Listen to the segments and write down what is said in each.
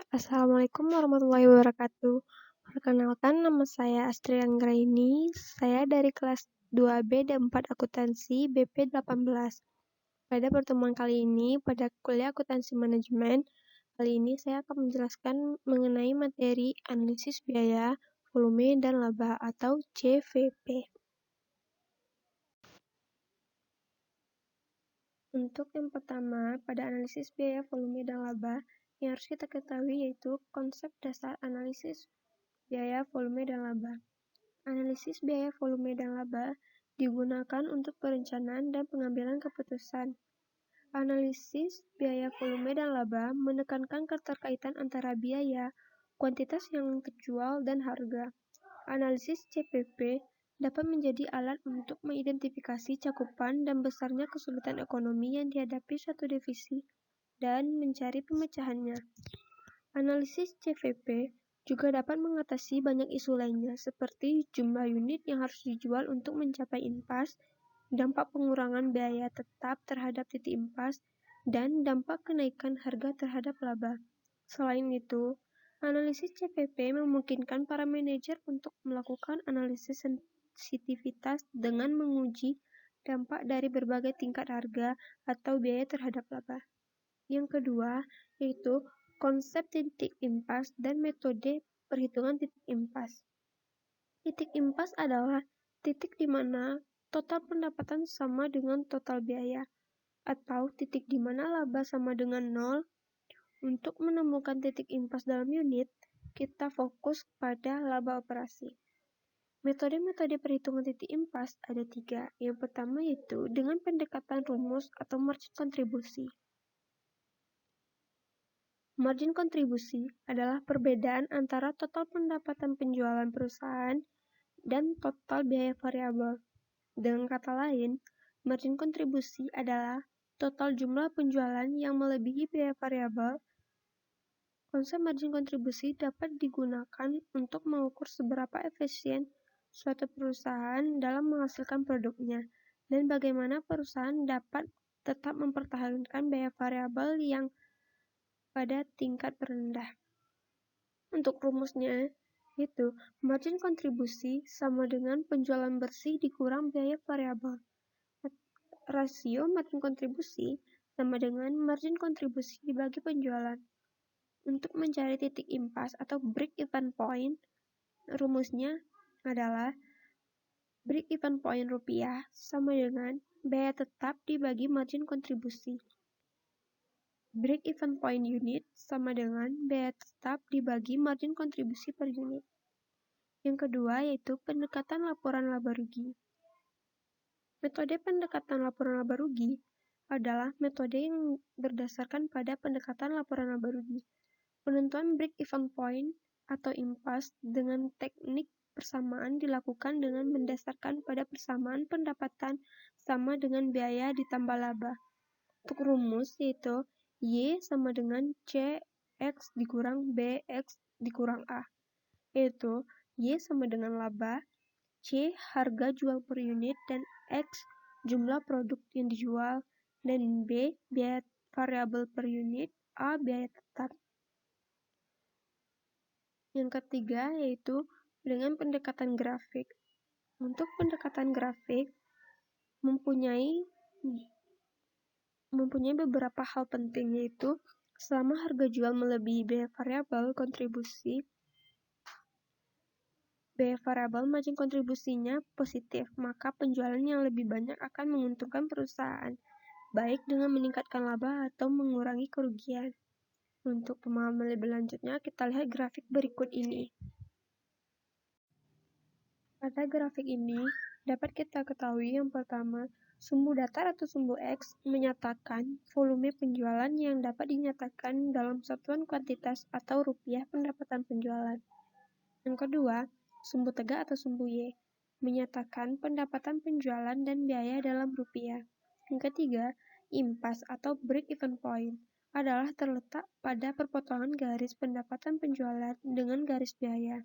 Assalamualaikum warahmatullahi wabarakatuh. Perkenalkan, nama saya Astrid Anggraini. Saya dari kelas 2B dan 4 Akuntansi BP 18. Pada pertemuan kali ini, pada kuliah akuntansi manajemen, kali ini saya akan menjelaskan mengenai materi analisis biaya, volume, dan laba atau CVP. Untuk yang pertama, pada analisis biaya, volume, dan laba, yang harus kita ketahui yaitu konsep dasar analisis biaya, volume, dan laba. Analisis biaya, volume, dan laba digunakan untuk perencanaan dan pengambilan keputusan. Analisis biaya, volume, dan laba menekankan keterkaitan antara biaya, kuantitas yang terjual, dan harga. Analisis CPP dapat menjadi alat untuk mengidentifikasi cakupan dan besarnya kesulitan ekonomi yang dihadapi suatu divisi dan mencari pemecahannya. Analisis CVP juga dapat mengatasi banyak isu lainnya seperti jumlah unit yang harus dijual untuk mencapai impas, dampak pengurangan biaya tetap terhadap titik impas, dan dampak kenaikan harga terhadap laba. Selain itu, analisis CVP memungkinkan para manajer untuk melakukan analisis sensitivitas dengan menguji dampak dari berbagai tingkat harga atau biaya terhadap laba. Yang kedua, yaitu konsep titik impas dan metode perhitungan titik impas. Titik impas adalah titik di mana total pendapatan sama dengan total biaya, atau titik di mana laba sama dengan 0. Untuk menemukan titik impas dalam unit, kita fokus pada laba operasi. Metode-metode perhitungan titik impas ada 3. Yang pertama yaitu dengan pendekatan rumus atau margin kontribusi. Margin kontribusi adalah perbedaan antara total pendapatan penjualan perusahaan dan total biaya variabel. Dengan kata lain, margin kontribusi adalah total jumlah penjualan yang melebihi biaya variabel. Konsep margin kontribusi dapat digunakan untuk mengukur seberapa efisien suatu perusahaan dalam menghasilkan produknya dan bagaimana perusahaan dapat tetap mempertahankan biaya variabel yang pada tingkat terendah. Untuk rumusnya, itu margin kontribusi sama dengan penjualan bersih dikurang biaya variabel. Rasio margin kontribusi sama dengan margin kontribusi dibagi penjualan. Untuk mencari titik impas atau break-even point, rumusnya adalah break-even point rupiah sama dengan biaya tetap dibagi margin kontribusi. Break-even point unit sama dengan biaya tetap dibagi margin kontribusi per unit. Yang kedua yaitu pendekatan laporan laba rugi. Metode pendekatan laporan laba rugi adalah metode yang berdasarkan pada pendekatan laporan laba rugi. Penentuan break-even point atau impas dengan teknik persamaan dilakukan dengan mendasarkan pada persamaan pendapatan sama dengan biaya ditambah laba. Untuk rumus yaitu Y sama dengan CX dikurang BX dikurang A, yaitu Y sama dengan laba, C harga jual per unit, dan X jumlah produk yang dijual, dan B biaya variabel per unit, A biaya tetap. Yang ketiga yaitu dengan pendekatan grafik. Untuk pendekatan grafik mempunyai beberapa hal penting, yaitu selama harga jual melebihi biaya variabel kontribusi, biaya variabel margin kontribusinya positif, maka penjualan yang lebih banyak akan menguntungkan perusahaan, baik dengan meningkatkan laba atau mengurangi kerugian. Untuk pemahaman lebih lanjutnya, kita lihat grafik berikut ini. Pada grafik ini, dapat kita ketahui yang pertama, sumbu datar atau sumbu X menyatakan volume penjualan yang dapat dinyatakan dalam satuan kuantitas atau rupiah pendapatan penjualan. Yang kedua, sumbu tegak atau sumbu Y menyatakan pendapatan penjualan dan biaya dalam rupiah. Yang ketiga, impas atau break-even point adalah terletak pada perpotongan garis pendapatan penjualan dengan garis biaya.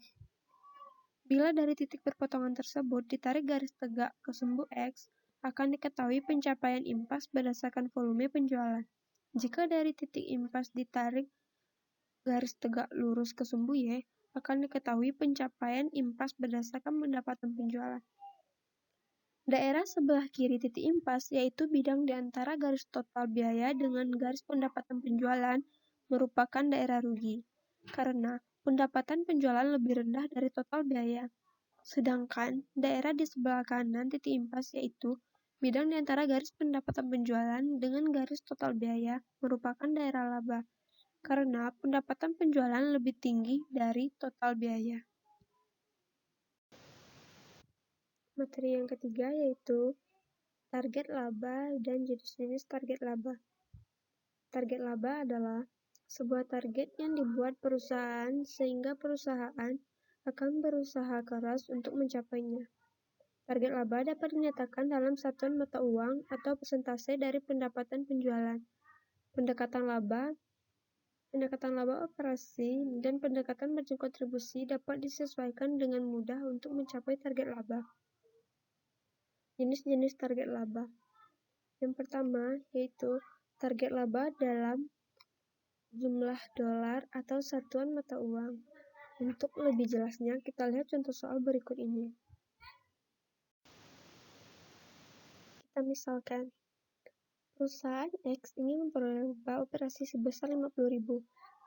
Bila dari titik perpotongan tersebut ditarik garis tegak ke sumbu X, akan diketahui pencapaian impas berdasarkan volume penjualan. Jika dari titik impas ditarik garis tegak lurus ke sumbu Y, akan diketahui pencapaian impas berdasarkan pendapatan penjualan. Daerah sebelah kiri titik impas, yaitu bidang di antara garis total biaya dengan garis pendapatan penjualan, merupakan daerah rugi, karena pendapatan penjualan lebih rendah dari total biaya. Sedangkan daerah di sebelah kanan titik impas, yaitu bidang di antara garis pendapatan penjualan dengan garis total biaya, merupakan daerah laba, karena pendapatan penjualan lebih tinggi dari total biaya. Materi yang ketiga yaitu target laba dan jenis-jenis target laba. Target laba adalah sebuah target yang dibuat perusahaan sehingga perusahaan akan berusaha keras untuk mencapainya. Target laba dapat dinyatakan dalam satuan mata uang atau persentase dari pendapatan penjualan. Pendekatan laba operasi, dan pendekatan margin kontribusi dapat disesuaikan dengan mudah untuk mencapai target laba. Jenis-jenis target laba. Yang pertama yaitu target laba dalam jumlah dolar atau satuan mata uang. Untuk lebih jelasnya, kita lihat contoh soal berikut ini. Kita misalkan, perusahaan X ingin memperoleh laba operasi sebesar 50.000.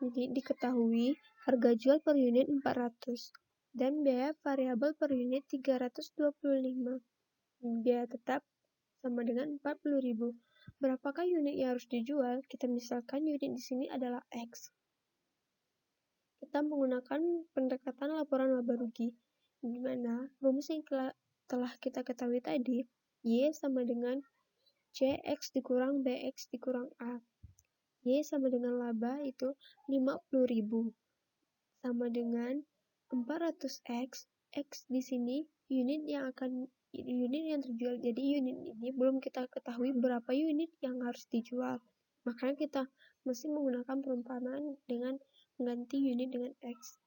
Jadi diketahui harga jual per unit 400 dan biaya variabel per unit 325. Biaya tetap sama dengan 40.000. Berapakah unit yang harus dijual? Kita misalkan unit di sini adalah X. Kita menggunakan pendekatan laporan laba rugi, di mana rumus yang telah kita ketahui tadi, Y sama dengan CX dikurang BX dikurang A. Y sama dengan laba itu 50.000 sama dengan 400X. X di sini unit yang terjual. Jadi unit ini belum kita ketahui berapa unit yang harus dijual. Makanya kita mesti menggunakan perumpamaan dengan mengganti unit dengan X.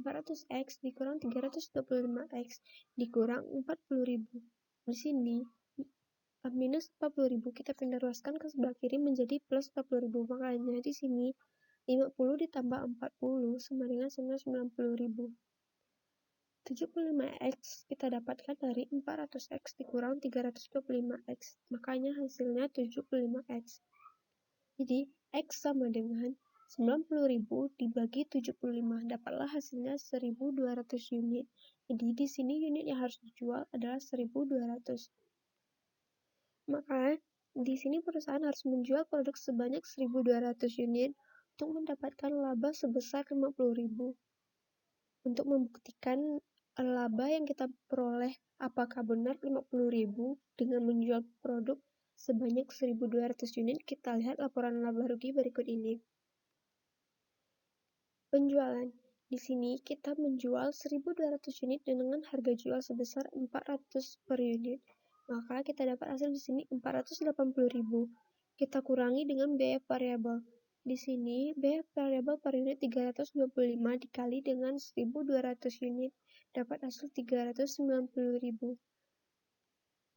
400X dikurang 325X dikurang 40.000. Di sini minus 40.000 kita pindah ruaskan ke sebelah kiri menjadi plus 40.000. Makanya di sini 50 ditambah 40 sama dengan 90.000. 75X kita dapatkan dari 400X dikurang 325X. Makanya hasilnya 75X. Jadi X sama dengan 90.000 dibagi 75, dapatlah hasilnya 1.200 unit. Jadi di sini unit yang harus dijual adalah 1.200. Maka di sini perusahaan harus menjual produk sebanyak 1.200 unit untuk mendapatkan laba sebesar 50.000. Untuk membuktikan laba yang kita peroleh apakah benar 50.000 dengan menjual produk sebanyak 1.200 unit, kita lihat laporan laba rugi berikut ini. Penjualan. Di sini kita menjual 1.200 unit dengan harga jual sebesar 400 per unit. Maka kita dapat hasil di sini 480.000. Kita kurangi dengan biaya variabel. Di sini biaya variabel per unit 325 dikali dengan 1.200 unit. Dapat hasil 390.000.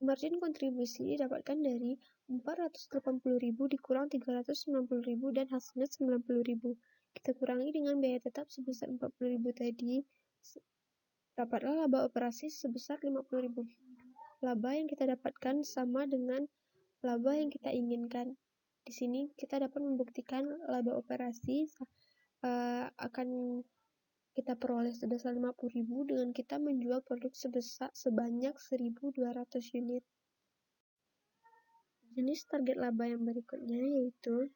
Margin kontribusi didapatkan dari 480.000 dikurang 390.000 dan hasilnya 90.000. Kita kurangi dengan biaya tetap sebesar 40.000 tadi, dapatlah laba operasi sebesar 50.000. Laba yang kita dapatkan sama dengan laba yang kita inginkan. Di sini kita dapat membuktikan laba operasi akan kita peroleh sebesar 50.000 dengan kita menjual produk sebanyak 1.200 unit. Jenis target laba yang berikutnya yaitu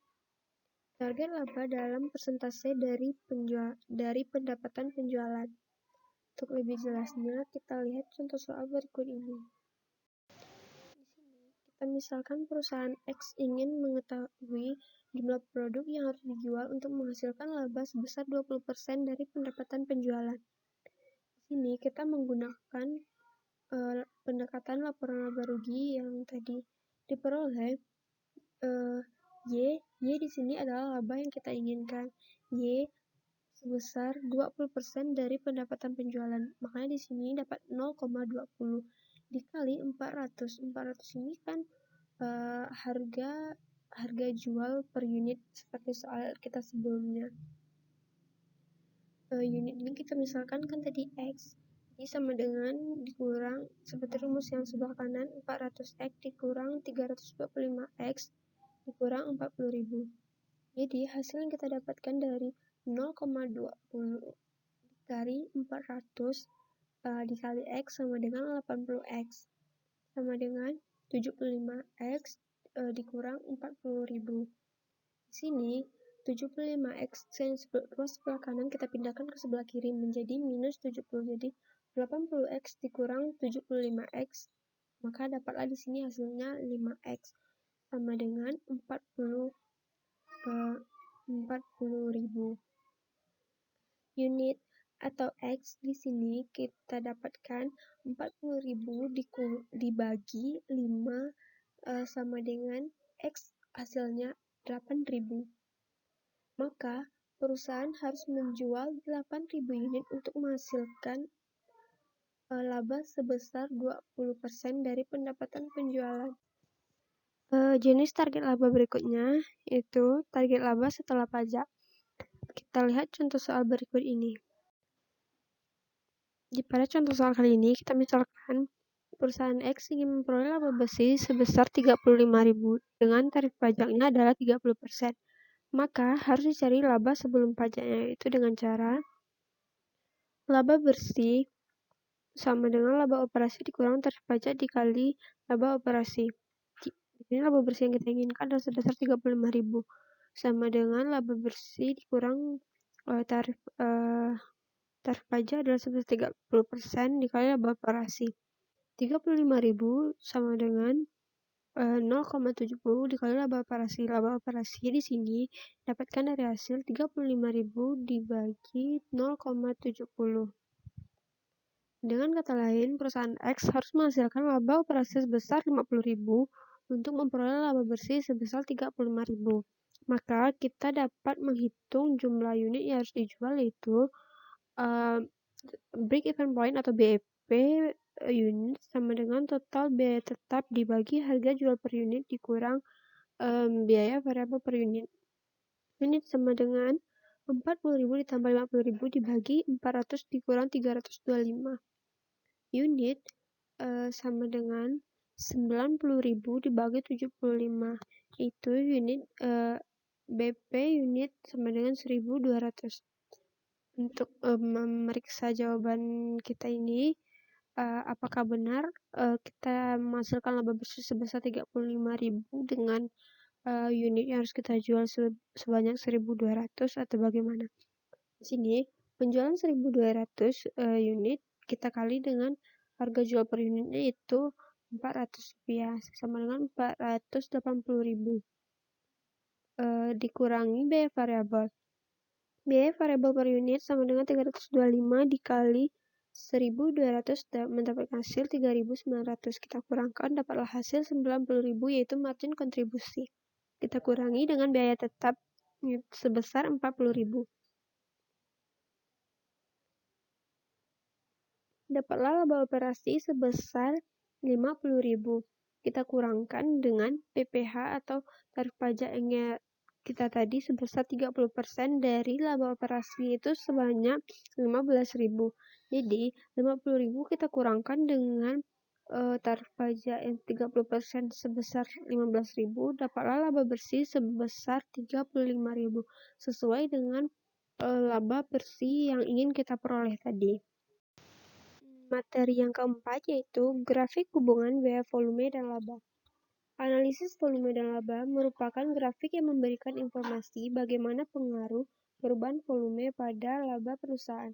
target laba dalam persentase dari pendapatan penjualan. Untuk lebih jelasnya, kita lihat contoh soal berikut ini. Di sini, kita misalkan perusahaan X ingin mengetahui jumlah produk yang harus dijual untuk menghasilkan laba sebesar 20% dari pendapatan penjualan. Di sini, kita menggunakan pendekatan laporan laba rugi yang tadi diperoleh. Y di sini adalah laba yang kita inginkan. Y sebesar 20% dari pendapatan penjualan. Makanya di sini dapat 0,20 dikali 400. 400 ini kan harga jual per unit seperti soal kita sebelumnya. unit ini kita misalkan kan tadi X, jadi sama dengan dikurang seperti rumus yang sebelah kanan 400X dikurang 325X dikurang 40.000. Jadi hasil yang kita dapatkan dari 0,20 dikali 400 dikali X sama dengan 80X sama dengan 75X dikurang 40.000. Di sini 75X yang sebelah kanan kita pindahkan ke sebelah kiri menjadi minus 70. Jadi 80X dikurang 75X, maka dapatlah di sini hasilnya 5X sama dengan 40.000. Unit atau X di sini kita dapatkan 40.000 dibagi 5 sama dengan X hasilnya 8.000. Maka perusahaan harus menjual 8.000 unit untuk menghasilkan laba sebesar 20% dari pendapatan penjualan. Jenis target laba berikutnya yaitu target laba setelah pajak. Kita lihat contoh soal berikut ini. Pada contoh soal kali ini, kita misalkan perusahaan X ingin memperoleh laba bersih sebesar 35.000 dengan tarif pajaknya adalah 30%. Maka harus dicari laba sebelum pajaknya, yaitu dengan cara laba bersih sama dengan laba operasi dikurang tarif pajak dikali laba operasi. Ini laba bersih yang kita inginkan adalah sebesar 35.000 sama dengan laba bersih dikurang tarif pajak adalah sebesar 30% dikali laba operasi. 35.000 sama dengan 0,70 dikali laba operasi. Laba operasi di sini dapatkan dari hasil 35.000 dibagi 0,70. Dengan kata lain, perusahaan X harus menghasilkan laba operasi sebesar 50.000 untuk memperoleh laba bersih sebesar 35.000. Maka kita dapat menghitung jumlah unit yang harus dijual, yaitu break even point atau BEP unit sama dengan total biaya tetap dibagi harga jual per unit dikurang biaya variabel per unit. Unit sama dengan 40.000 ditambah 50.000 dibagi 400 dikurang 325. Unit sama dengan 90.000 dibagi 75. Itu unit BP unit sama dengan 1.200. Untuk memeriksa jawaban kita ini, apakah benar kita menghasilkan laba bersih sebesar 35.000 dengan unit yang harus kita jual sebanyak 1.200 atau bagaimana? Di sini penjualan 1.200 unit kita kali dengan harga jual per unitnya itu Rp400 sama dengan 480.000 dikurangi biaya variabel. Biaya variabel per unit sama dengan 325 dikali 1.200 mendapatkan hasil 3.900. Kita kurangkan dapatlah hasil 90.000 yaitu margin kontribusi. Kita kurangi dengan biaya tetap sebesar 40.000. Dapatlah laba operasi sebesar 50.000. Kita kurangkan dengan PPh atau tarif pajak yang kita tadi sebesar 30% dari laba operasi itu sebanyak 15.000. Jadi 50.000 kita kurangkan dengan tarif pajak yang 30% sebesar 15.000, dapatlah laba bersih sebesar 35.000 sesuai dengan laba bersih yang ingin kita peroleh tadi. Materi yang keempat yaitu grafik hubungan biaya volume dan laba. Analisis volume dan laba merupakan grafik yang memberikan informasi bagaimana pengaruh perubahan volume pada laba perusahaan.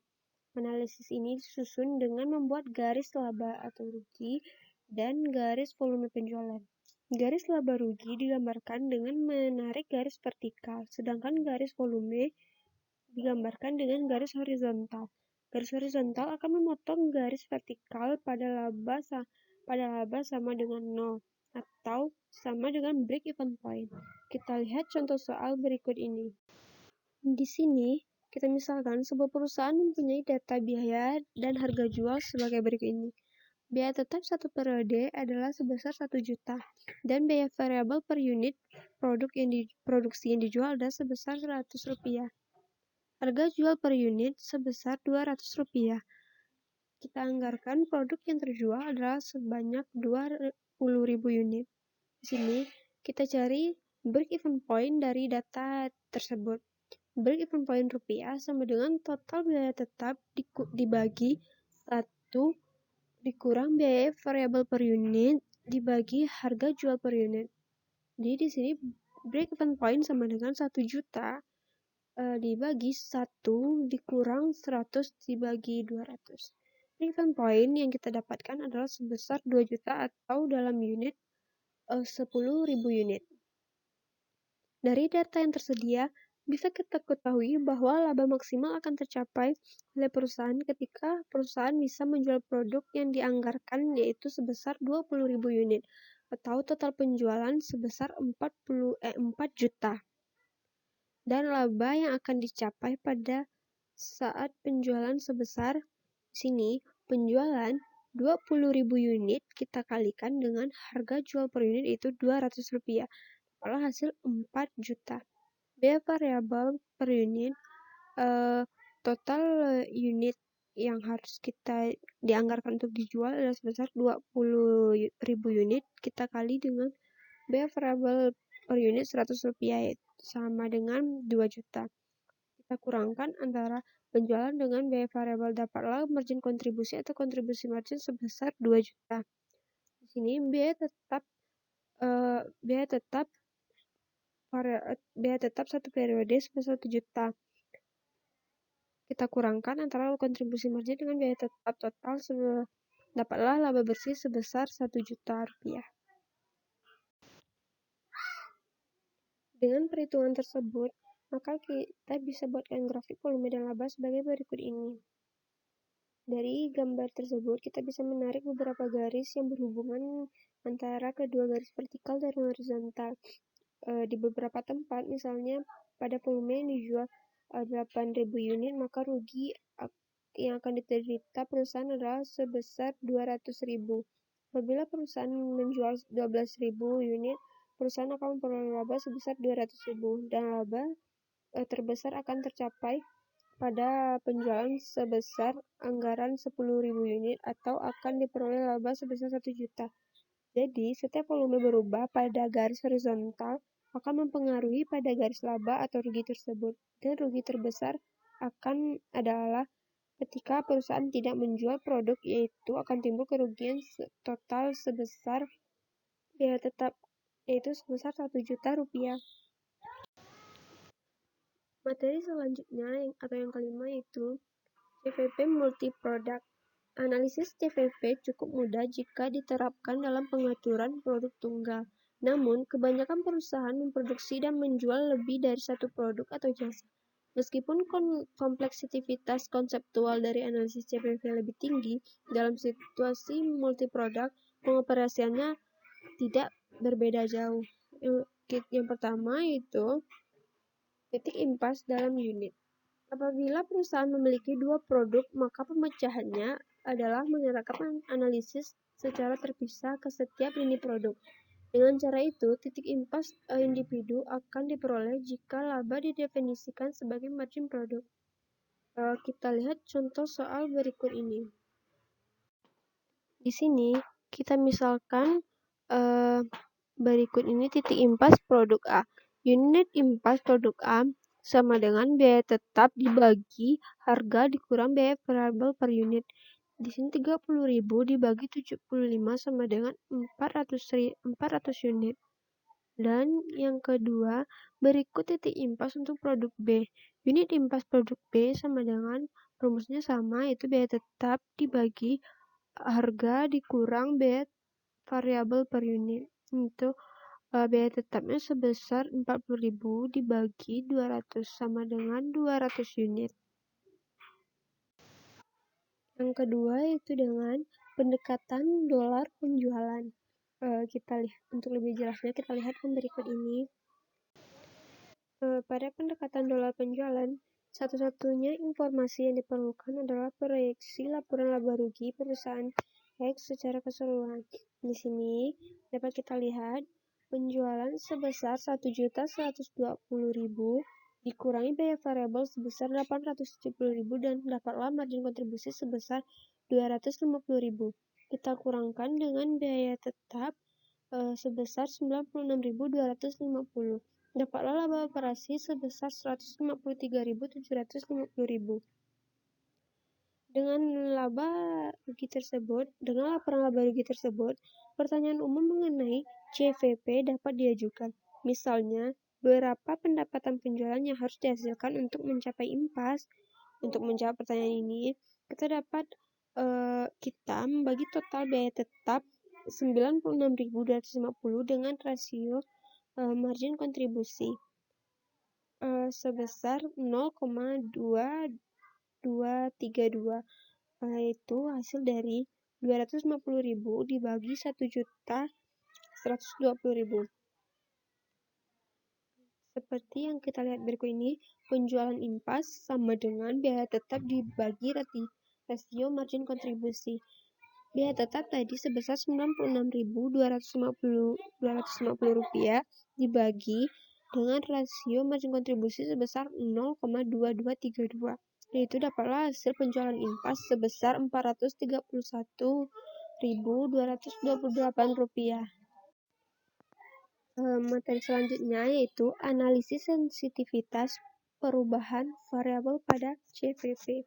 Analisis ini disusun dengan membuat garis laba atau rugi dan garis volume penjualan. Garis laba rugi digambarkan dengan menarik garis vertikal, sedangkan garis volume digambarkan dengan garis horizontal. Garis horizontal akan memotong garis vertikal pada laba sama dengan 0 atau sama dengan break even point. Kita lihat contoh soal berikut ini. Di sini kita misalkan sebuah perusahaan mempunyai data biaya dan harga jual sebagai berikut ini. Biaya tetap satu periode adalah sebesar 1 juta dan biaya variabel per unit produksi yang dijual adalah sebesar Rp100. Harga jual per unit sebesar Rp200. Kita anggarkan produk yang terjual adalah sebanyak 20.000 unit. Di sini kita cari break-even point dari data tersebut. Break-even point rupiah sama dengan total biaya tetap dibagi 1 dikurang biaya variabel per unit dibagi harga jual per unit. Jadi di sini break-even point sama dengan 1 juta dibagi 1 dikurang 100 dibagi 200. Break-even point yang kita dapatkan adalah sebesar 2 juta atau dalam unit 10.000 unit. Dari data yang tersedia, bisa kita ketahui bahwa laba maksimal akan tercapai oleh perusahaan ketika perusahaan bisa menjual produk yang dianggarkan yaitu sebesar 20.000 unit atau total penjualan sebesar 4 juta. Dan laba yang akan dicapai pada saat penjualan sebesar di sini penjualan 20.000 unit kita kalikan dengan harga jual per unit itu Rp200. Kalau hasil 4 juta. Biaya variabel per unit total unit yang harus kita dianggarkan untuk dijual adalah sebesar 20.000 unit kita kali dengan biaya variabel per unit Rp100 sama dengan 2 juta. Kita kurangkan antara penjualan dengan biaya variabel, dapatlah margin kontribusi atau kontribusi margin sebesar 2 juta. Di sini biaya tetap satu periode sebesar 1 juta. Kita kurangkan antara kontribusi margin dengan biaya tetap total dapatlah laba bersih sebesar 1 juta rupiah. Dengan perhitungan tersebut, maka kita bisa buatkan grafik volume dan laba sebagai berikut ini. Dari gambar tersebut, kita bisa menarik beberapa garis yang berhubungan antara kedua garis vertikal dan horizontal. Di beberapa tempat, misalnya pada volume yang dijual 8.000 unit, maka rugi yang akan diderita perusahaan adalah sebesar 200.000. Apabila perusahaan menjual 12.000 unit, perusahaan akan memperoleh laba sebesar 200.000 dan laba terbesar akan tercapai pada penjualan sebesar anggaran 10.000 unit atau akan diperoleh laba sebesar 1 juta. Jadi, setiap volume berubah pada garis horizontal akan mempengaruhi pada garis laba atau rugi tersebut. Dan rugi terbesar adalah ketika perusahaan tidak menjual produk, yaitu akan timbul kerugian total sebesar biaya tetap, yaitu sebesar 1 juta rupiah. Materi selanjutnya yang kelima yaitu CVP multi-product. Analisis CVP cukup mudah jika diterapkan dalam pengaturan produk tunggal. Namun, kebanyakan perusahaan memproduksi dan menjual lebih dari satu produk atau jasa. Meskipun kompleksitas konseptual dari analisis CVP lebih tinggi, dalam situasi multi-product, pengoperasiannya tidak berbeda jauh. Yang pertama yaitu titik impas dalam unit. Apabila perusahaan memiliki dua produk, maka pemecahannya adalah menerapkan analisis secara terpisah ke setiap lini produk. Dengan cara itu, titik impas individu akan diperoleh jika laba didefinisikan sebagai margin produk. Kita lihat contoh soal berikut ini. Di sini kita misalkan berikut ini titik impas produk A. Unit impas produk A sama dengan biaya tetap dibagi harga dikurang biaya variabel per unit. Di sini 30.000 dibagi 75 sama dengan 400 unit. Dan yang kedua, berikut titik impas untuk produk B. Unit impas produk B sama dengan rumusnya sama, yaitu biaya tetap dibagi harga dikurang biaya variabel per unit. Itu biaya tetapnya sebesar 40.000 dibagi 200 sama dengan 200 unit. Yang kedua itu dengan pendekatan dolar penjualan. Kita lihat untuk lebih jelasnya kita lihat yang berikut ini. Pada pendekatan dolar penjualan, satu-satunya informasi yang diperlukan adalah proyeksi laporan laba rugi perusahaan X secara keseluruhan. Di sini dapat kita lihat penjualan sebesar 1.120.000 dikurangi biaya variabel sebesar 870.000 dan dapatlah margin kontribusi sebesar 250.000. Kita kurangkan dengan biaya tetap sebesar 96.250. Dapatlah laba operasi sebesar 153.750.000. Dengan laporan laba rugi tersebut, pertanyaan umum mengenai CVP dapat diajukan. Misalnya, berapa pendapatan penjualan yang harus dihasilkan untuk mencapai impas? Untuk menjawab pertanyaan ini, kita membagi total biaya tetap 96.250 dengan rasio margin kontribusi sebesar 0,2232, yaitu hasil dari 250.000 dibagi 1.120.000. Seperti yang kita lihat berikut ini, penjualan impas sama dengan biaya tetap dibagi rasio margin kontribusi. Biaya tetap tadi sebesar 96.250 rupiah dibagi dengan rasio margin kontribusi sebesar 0,2232, yaitu dapatlah hasil penjualan impas sebesar 431.228 rupiah. Materi selanjutnya yaitu analisis sensitivitas perubahan variabel pada CVP.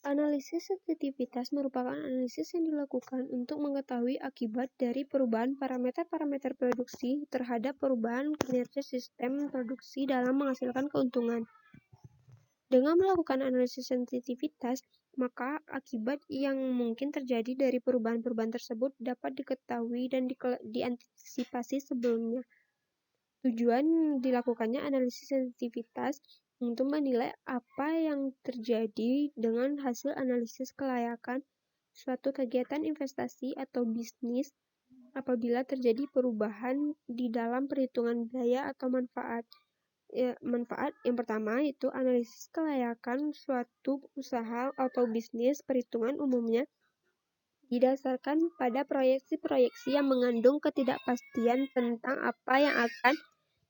Analisis sensitivitas merupakan analisis yang dilakukan untuk mengetahui akibat dari perubahan parameter-parameter produksi terhadap perubahan kinerja sistem produksi dalam menghasilkan keuntungan. Dengan melakukan analisis sensitivitas, maka akibat yang mungkin terjadi dari perubahan-perubahan tersebut dapat diketahui dan diantisipasi sebelumnya. Tujuan dilakukannya analisis sensitivitas untuk menilai apa yang terjadi dengan hasil analisis kelayakan suatu kegiatan investasi atau bisnis apabila terjadi perubahan di dalam perhitungan biaya atau manfaat. Manfaat yang pertama yaitu analisis kelayakan suatu usaha atau bisnis. Perhitungan umumnya didasarkan pada proyeksi-proyeksi yang mengandung ketidakpastian tentang apa yang akan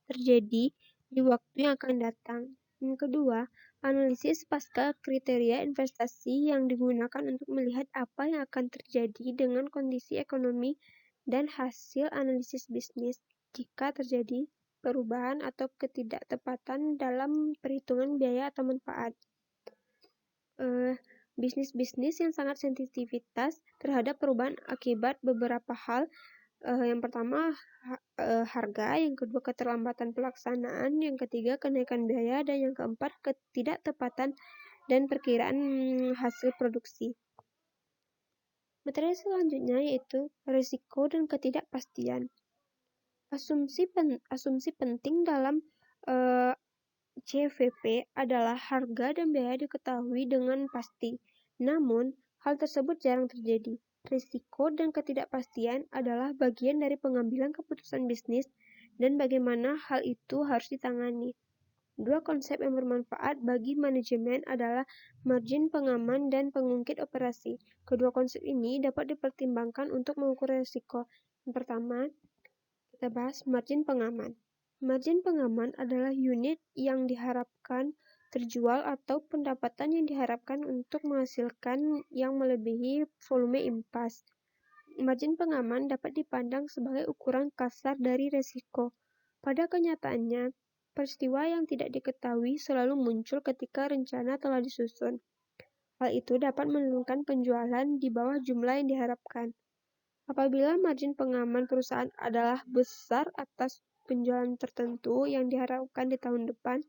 terjadi di waktu yang akan datang. Yang kedua, analisis pasca kriteria investasi yang digunakan untuk melihat apa yang akan terjadi dengan kondisi ekonomi dan hasil analisis bisnis jika terjadi perubahan atau ketidaktepatan dalam perhitungan biaya atau manfaat. Bisnis-bisnis yang sangat sensitivitas terhadap perubahan akibat beberapa hal. Yang pertama harga, yang kedua keterlambatan pelaksanaan, yang ketiga kenaikan biaya, dan yang keempat ketidaktepatan dan perkiraan hasil produksi. Materi selanjutnya yaitu risiko dan ketidakpastian. Asumsi penting dalam CVP adalah harga dan biaya diketahui dengan pasti. Namun, hal tersebut jarang terjadi. Risiko dan ketidakpastian adalah bagian dari pengambilan keputusan bisnis dan bagaimana hal itu harus ditangani. Dua konsep yang bermanfaat bagi manajemen adalah margin pengaman dan pengungkit operasi. Kedua konsep ini dapat dipertimbangkan untuk mengukur risiko. Yang pertama, kita bahas margin pengaman. Margin pengaman adalah unit yang diharapkan terjual atau pendapatan yang diharapkan untuk menghasilkan yang melebihi volume impas. Margin pengaman dapat dipandang sebagai ukuran kasar dari risiko. Pada kenyataannya, peristiwa yang tidak diketahui selalu muncul ketika rencana telah disusun. Hal itu dapat menurunkan penjualan di bawah jumlah yang diharapkan. Apabila margin pengaman perusahaan adalah besar atas penjualan tertentu yang diharapkan di tahun depan,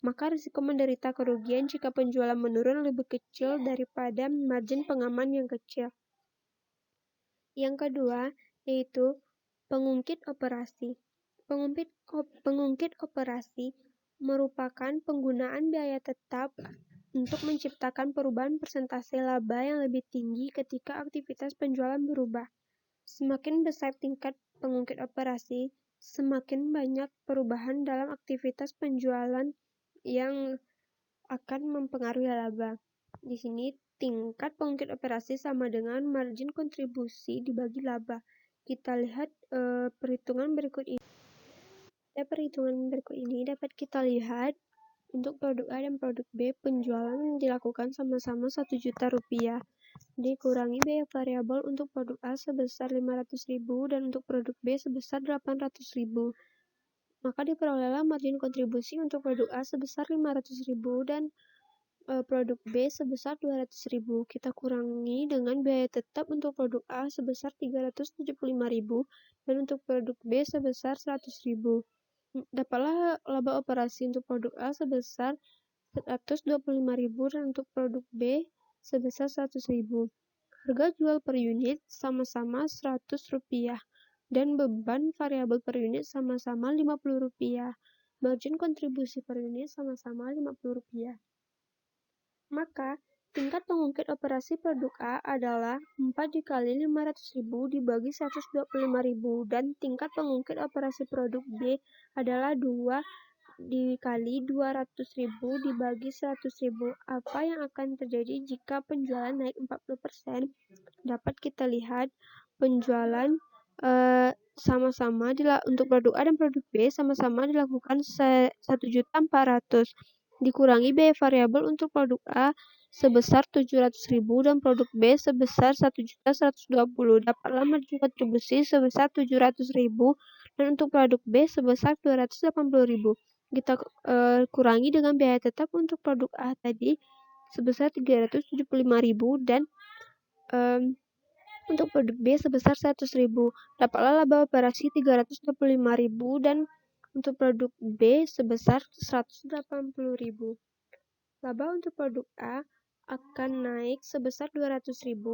maka risiko menderita kerugian jika penjualan menurun lebih kecil daripada margin pengaman yang kecil. Yang kedua, yaitu pengungkit operasi. Pengungkit operasi merupakan penggunaan biaya tetap untuk menciptakan perubahan persentase laba yang lebih tinggi ketika aktivitas penjualan berubah. Semakin besar tingkat pengungkit operasi, semakin banyak perubahan dalam aktivitas penjualan yang akan mempengaruhi laba. Di sini tingkat pengungkit operasi sama dengan margin kontribusi dibagi laba. Kita lihat perhitungan berikut ini. Pada perhitungan berikut ini dapat kita lihat Untuk produk A dan produk B, penjualan dilakukan sama-sama Rp1.000.000. Dikurangi biaya variabel untuk produk A sebesar Rp500.000 dan untuk produk B sebesar Rp800.000. Maka diperolehlah margin kontribusi untuk produk A sebesar Rp500.000 dan produk B sebesar Rp200.000. Kita kurangi dengan biaya tetap untuk produk A sebesar Rp375.000 dan untuk produk B sebesar Rp100.000. Dapatlah laba operasi untuk produk A sebesar Rp125.000 dan untuk produk B sebesar Rp100.000. Harga jual per unit sama-sama Rp100 dan beban variabel per unit sama-sama Rp50. Margin kontribusi per unit sama-sama Rp50. Maka, tingkat pengungkit operasi produk A adalah 4 dikali Rp500.000 dibagi Rp125.000 dan tingkat pengungkit operasi produk B adalah 2 dikali Rp200.000 dibagi Rp100.000. Apa yang akan terjadi jika penjualan naik 40%? Dapat kita lihat penjualan sama-sama untuk produk A dan produk B sama-sama dilakukan Rp1.400.000. Dikurangi biaya variabel untuk produk A sebesar Rp700.000 dan produk B sebesar Rp1.120.000. Dapatlah margin kontribusi sebesar Rp700.000 dan untuk produk B sebesar Rp280.000. Kita kurangi dengan biaya tetap untuk produk A tadi sebesar Rp375.000 dan untuk produk B sebesar Rp100.000. Dapatlah laba operasi Rp325.000 dan untuk produk B sebesar Rp180.000. Laba untuk produk A akan naik sebesar Rp200.000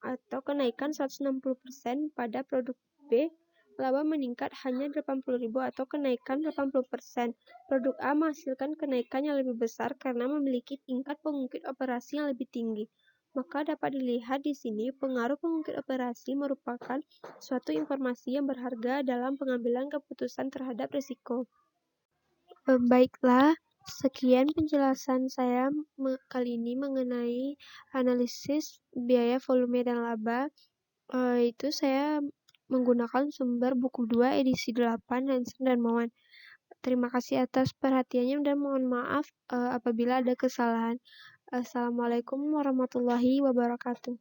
atau kenaikan 160%. Pada produk B, laba meningkat hanya Rp80.000 atau kenaikan 80%. Produk A menghasilkan kenaikan yang lebih besar karena memiliki tingkat pengungkit operasi yang lebih tinggi. Maka dapat dilihat di sini pengaruh pengungkit operasi merupakan suatu informasi yang berharga dalam pengambilan keputusan terhadap risiko. Baiklah, sekian penjelasan saya kali ini mengenai analisis biaya, volume, dan laba. Itu saya menggunakan sumber buku 2 edisi 8 Hansen dan Moen. Terima kasih atas perhatiannya dan mohon maaf apabila ada kesalahan. Assalamualaikum warahmatullahi wabarakatuh.